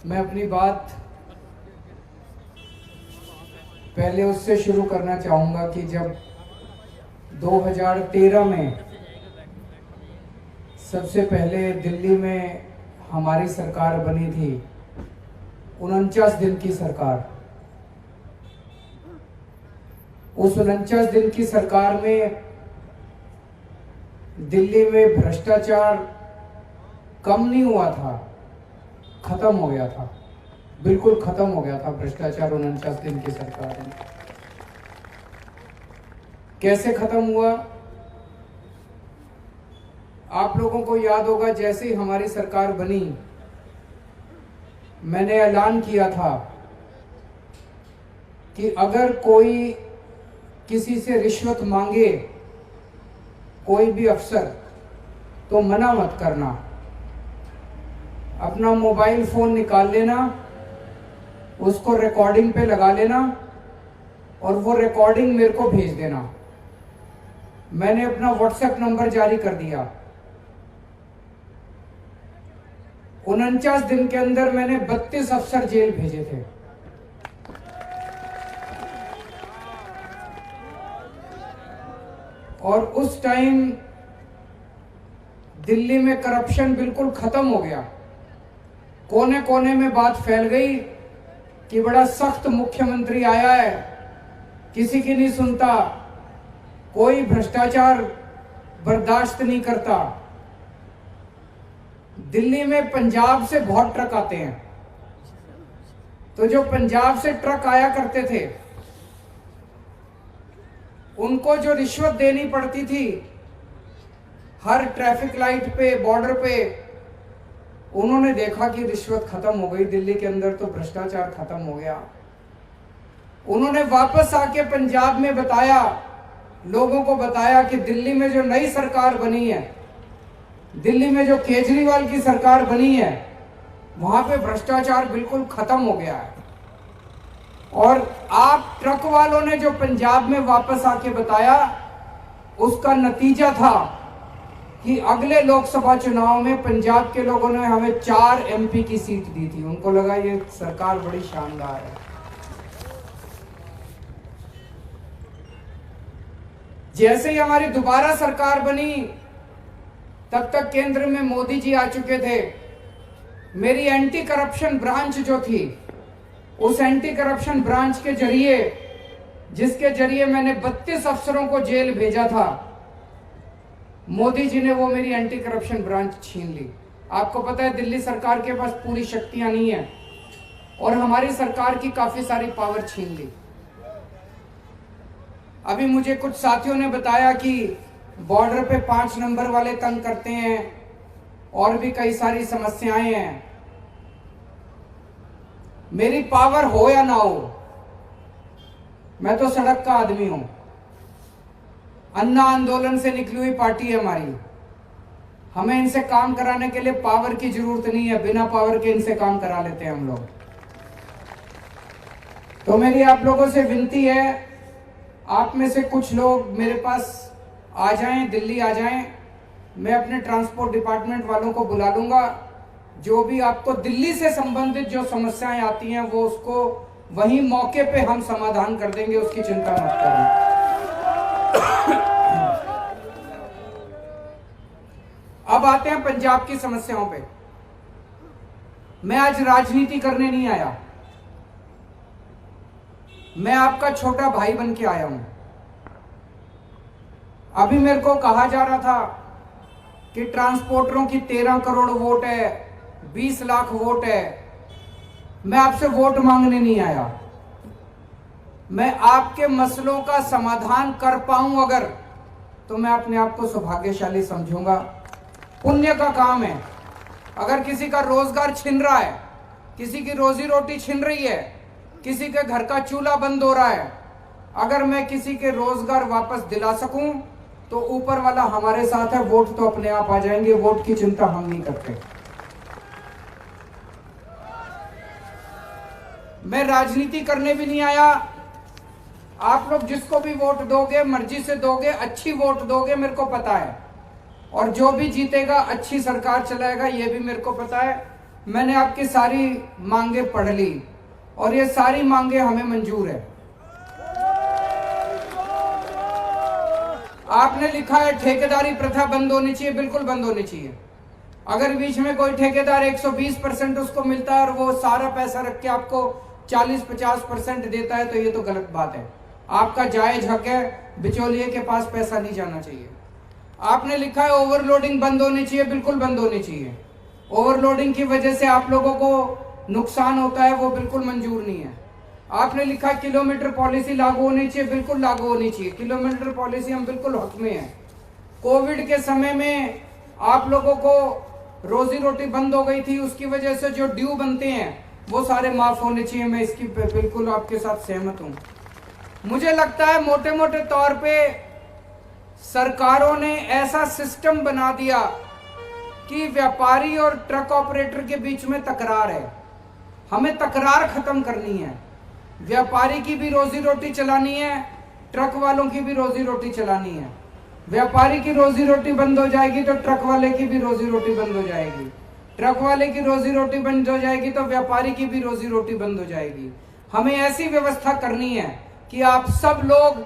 मैं अपनी बात पहले उससे शुरू करना चाहूँगा कि जब 2013 में सबसे पहले दिल्ली में हमारी सरकार बनी थी, 49 दिन की सरकार। उस 49 दिन की सरकार में दिल्ली में भ्रष्टाचार कम नहीं हुआ था, खत्म हो गया था, बिल्कुल खत्म हो गया था भ्रष्टाचार 49 दिन की सरकार में। कैसे खत्म हुआ? आप लोगों को याद होगा, जैसे ही हमारी सरकार बनी मैंने ऐलान किया था कि अगर कोई किसी से रिश्वत मांगे, कोई भी अफसर, तो मना मत करना। अपना मोबाइल फोन निकाल लेना, उसको रिकॉर्डिंग पे लगा लेना और वो रिकॉर्डिंग मेरे को भेज देना। मैंने अपना व्हाट्सएप नंबर जारी कर दिया। 49 दिन के अंदर मैंने 32 अफसर जेल भेजे थे। और उस टाइम दिल्ली में करप्शन बिल्कुल खत्म हो गया। कोने कोने में बात फैल गई कि बड़ा सख्त मुख्यमंत्री आया है, किसी की नहीं सुनता, कोई भ्रष्टाचार बर्दाश्त नहीं करता। दिल्ली में पंजाब से बहुत ट्रक आते हैं, तो जो पंजाब से ट्रक आया करते थे उनको जो रिश्वत देनी पड़ती थी हर ट्रैफिक लाइट पे, बॉर्डर पे, उन्होंने देखा कि रिश्वत खत्म हो गई दिल्ली के अंदर, तो भ्रष्टाचार खत्म हो गया। उन्होंने वापस आके पंजाब में बताया, लोगों को बताया कि दिल्ली में जो नई सरकार बनी है, दिल्ली में जो केजरीवाल की सरकार बनी है, वहां पे भ्रष्टाचार बिल्कुल खत्म हो गया है। और आप ट्रक वालों ने जो पंजाब में वापस आके बताया, उसका नतीजा था कि अगले लोकसभा चुनाव में पंजाब के लोगों ने हमें 4 MP की सीट दी थी। उनको लगा ये सरकार बड़ी शानदार है। जैसे ही हमारी दोबारा सरकार बनी, तब तक केंद्र में मोदी जी आ चुके थे। मेरी एंटी करप्शन ब्रांच जो थी, उस एंटी करप्शन ब्रांच के जरिए, जिसके जरिए मैंने 32 अफसरों को जेल भेजा था, मोदी जी ने वो मेरी एंटी करप्शन ब्रांच छीन ली। आपको पता है दिल्ली सरकार के पास पूरी शक्तियां नहीं है और हमारी सरकार की काफी सारी पावर छीन ली। अभी मुझे कुछ साथियों ने बताया कि बॉर्डर पे 5 नंबर वाले तंग करते हैं और भी कई सारी समस्याएं हैं। मेरी पावर हो या ना हो, मैं तो सड़क का आदमी हूं। अन्ना आंदोलन से निकली हुई पार्टी है हमारी। हमें इनसे काम कराने के लिए पावर की जरूरत नहीं है, बिना पावर के इनसे काम करा लेते हैं हम लोग। तो मेरी आप लोगों से विनती है, आप में से कुछ लोग मेरे पास आ जाएं, दिल्ली आ जाएं। मैं अपने ट्रांसपोर्ट डिपार्टमेंट वालों को बुला लूंगा। जो भी आपको दिल्ली से संबंधित जो समस्याएं आती हैं, वो उसको वहीं मौके पे हम समाधान कर देंगे, उसकी चिंता मत करें। अब आते हैं पंजाब की समस्याओं पे। मैं आज राजनीति करने नहीं आया, मैं आपका छोटा भाई बन के आया हूं। अभी मेरे को कहा जा रहा था कि ट्रांसपोर्टरों की 13 करोड़ वोट है, 20 लाख वोट है। मैं आपसे वोट मांगने नहीं आया, मैं आपके मसलों का समाधान कर पाऊं अगर, तो मैं अपने आप को सौभाग्यशाली समझूंगा। पुण्य का काम है। अगर किसी का रोजगार छिन रहा है, किसी की रोजी रोटी छिन रही है, किसी के घर का चूल्हा बंद हो रहा है, अगर मैं किसी के रोजगार वापस दिला सकूं, तो ऊपर वाला हमारे साथ है। वोट तो अपने आप आ जाएंगे, वोट की चिंता हम नहीं करते। मैं राजनीति करने भी नहीं आया। आप लोग जिसको भी वोट दोगे, मर्जी से दोगे, अच्छी वोट दोगे, मेरे को पता है। और जो भी जीतेगा अच्छी सरकार चलाएगा, ये भी मेरे को पता है। मैंने आपकी सारी मांगे पढ़ ली और ये सारी मांगे हमें मंजूर है। आपने लिखा है ठेकेदारी प्रथा बंद होनी चाहिए, बिल्कुल बंद होनी चाहिए। अगर बीच में कोई ठेकेदार 120% उसको मिलता है और वो सारा पैसा रख के आपको 40-50% देता है तो ये तो गलत बात है। आपका जायज हक है, बिचौलिए के पास पैसा नहीं जाना चाहिए। आपने लिखा है ओवरलोडिंग बंद होनी चाहिए, बिल्कुल बंद होनी चाहिए। ओवरलोडिंग की वजह से आप लोगों को नुकसान होता है, वो बिल्कुल मंजूर नहीं है। आपने लिखा किलोमीटर पॉलिसी लागू होनी चाहिए, बिल्कुल लागू होनी चाहिए। किलोमीटर पॉलिसी हम बिल्कुल हक में हैं। कोविड के समय में आप लोगों को रोजी रोटी बंद हो गई थी, उसकी वजह से जो ड्यू बनते हैं वो सारे माफ होने चाहिए। मैं इसकी बिल्कुल आपके साथ सहमत हूं। मुझे लगता है मोटे मोटे तौर पे सरकारों ने ऐसा सिस्टम बना दिया कि व्यापारी और ट्रक ऑपरेटर के बीच में तकरार है। हमें तकरार खत्म करनी है। व्यापारी की भी रोजी रोटी चलानी है, ट्रक वालों की भी रोजी रोटी चलानी है। व्यापारी की रोजी रोटी बंद हो जाएगी तो ट्रक वाले की भी रोजी रोटी बंद हो जाएगी। ट्रक वाले की रोजी रोटी बंद हो जाएगी तो व्यापारी की भी रोजी रोटी बंद हो जाएगी। हमें ऐसी व्यवस्था करनी है कि आप सब लोग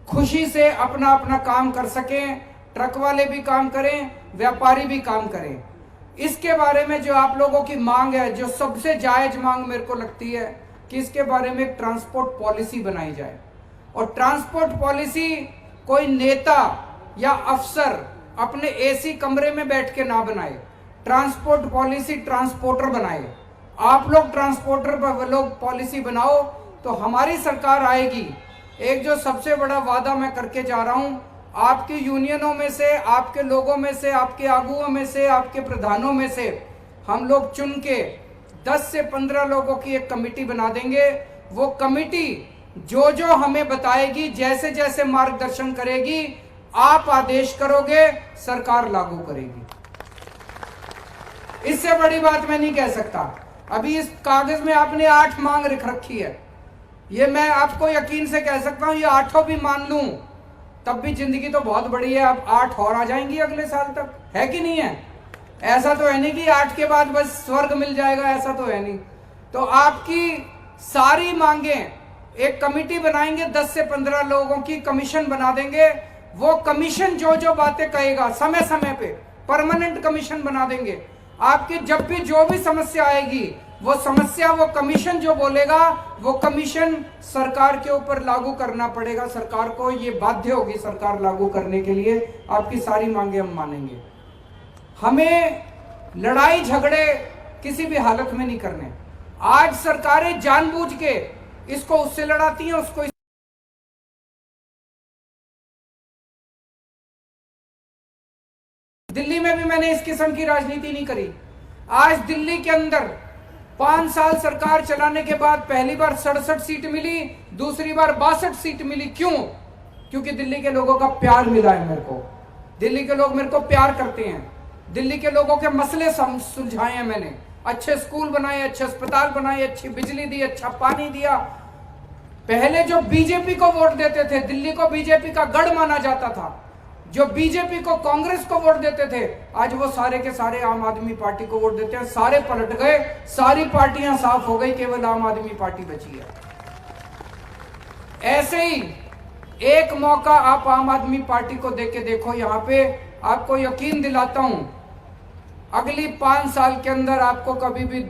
खुशी से अपना अपना काम कर सकें। ट्रक वाले भी काम करें, व्यापारी भी काम करें। इसके बारे में जो आप लोगों की मांग है, जो सबसे जायज मांग मेरे को लगती है कि इसके बारे में एक ट्रांसपोर्ट पॉलिसी बनाई जाए। और ट्रांसपोर्ट पॉलिसी कोई नेता या अफसर अपने एसी कमरे में बैठ के ना बनाए। ट्रांसपोर्ट पॉलिसी ट्रांसपोर्टर बनाए। आप लोग ट्रांसपोर्टर पर लोग पॉलिसी बनाओ तो हमारी सरकार आएगी। एक जो सबसे बड़ा वादा मैं करके जा रहा हूं, आपकी यूनियनों में से, आपके लोगों में से, आपके आगुओं में से, आपके प्रधानों में से हम लोग चुन के 10 से 15 लोगों की एक कमेटी बना देंगे। वो कमेटी जो जो हमें बताएगी, जैसे जैसे मार्गदर्शन करेगी, आप आदेश करोगे, सरकार लागू करेगी। इससे बड़ी बात मैं नहीं कह सकता। अभी इस कागज में आपने 8 मांग लिख रखी है। ये मैं आपको यकीन से कह सकता हूं, ये 8 भी मान लूं तब भी जिंदगी तो बहुत बड़ी है। अब 8 और आ जाएंगी अगले साल तक, है कि नहीं है? ऐसा तो है नहीं कि 8 के बाद बस स्वर्ग मिल जाएगा, ऐसा तो है नहीं। तो आपकी सारी मांगे एक कमेटी बनाएंगे, 10 से 15 लोगों की कमीशन बना देंगे। वो कमीशन जो जो बातें कहेगा समय समय पे परमानेंट कमीशन बना देंगे। आपकी जब भी जो भी समस्या आएगी, वो समस्या, वो कमीशन जो बोलेगा, वो कमीशन सरकार के ऊपर लागू करना पड़ेगा। सरकार को ये बाध्य होगी सरकार लागू करने के लिए। आपकी सारी मांगे हम मानेंगे। हमें लड़ाई झगड़े किसी भी हालत में नहीं करने। आज सरकारें जानबूझ के इसको उससे लड़ाती हैं, उसको दिल्ली में भी मैंने इस किस्म की राजनीति नहीं करी। आज दिल्ली के अंदर 5 साल सरकार चलाने के बाद पहली बार 67 सीट मिली, दूसरी बार 62 सीट मिली। क्यों? क्योंकि दिल्ली के लोगों का प्यार मिला है मेरे को। दिल्ली के लोग मेरे को प्यार करते हैं। दिल्ली के लोगों के मसले सुलझाए हैं मैंने। अच्छे स्कूल बनाए, अच्छे अस्पताल बनाए, अच्छी बिजली दी, अच्छा पानी दिया। पहले जो बीजेपी को वोट देते थे, दिल्ली को बीजेपी का गढ़ माना जाता था, जो बीजेपी को, कांग्रेस को वोट देते थे, आज वो सारे के सारे आम आदमी पार्टी को वोट देते हैं। सारे पलट गए, सारी पार्टियां साफ हो गई, केवल आम आदमी पार्टी बची है। ऐसे ही एक मौका आप आम आदमी पार्टी को देके देखो। यहां पे आपको यकीन दिलाता हूं, अगली 5 साल के अंदर आपको कभी भी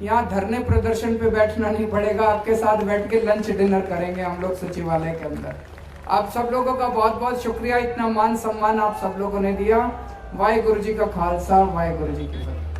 यहाँ धरने प्रदर्शन पे बैठना नहीं पड़ेगा। आपके साथ बैठ के लंच डिनर करेंगे हम लोग सचिवालय के अंदर। आप सब लोगों का बहुत बहुत शुक्रिया, इतना मान सम्मान आप सब लोगों ने दिया। वाहिगुरु जी का खालसा, वाहिगुरु जी की फतेह।